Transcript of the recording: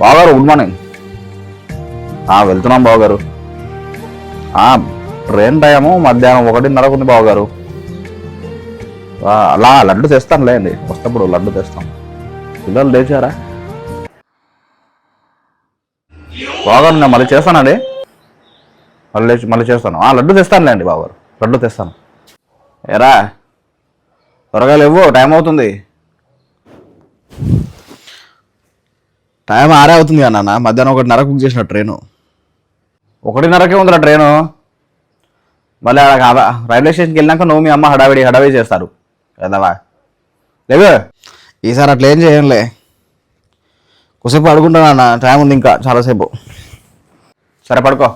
బావగారు good morning. వెళ్తున్నాం బావగారు. ట్రైన్ టైము మధ్యాహ్నం 1:30 ఉంది బావగారు. అలా లడ్డు తెస్తానులే అండి, వస్తప్పుడు లడ్డు తెస్తాం. పిల్లలు లేచారా బావగారు? నేను మళ్ళీ చేస్తానండి, మళ్ళీ చేస్తాను. లడ్డు తెస్తానులే అండి బావగారు, లడ్డు తెస్తాను. ఎరా త్వరగా లేవు, టైం అవుతుంది. టైం 6 అవుతుంది అన్న. మధ్యాహ్నం 1:30 బుక్ చేసిన ట్రైను. 1:30కే ఉందిరా ట్రైను. మళ్ళీ రైల్వే స్టేషన్కి వెళ్ళినాక నువ్వు మీ అమ్మ హడావిడి చేస్తారు కదవా. లేవు ఈసారి అట్లా ఏం చేయంలే. కొద్దిసేపు పడుకుంటాను అన్న, టైం ఉంది ఇంకా చాలాసేపు. సరే పడుకోరా.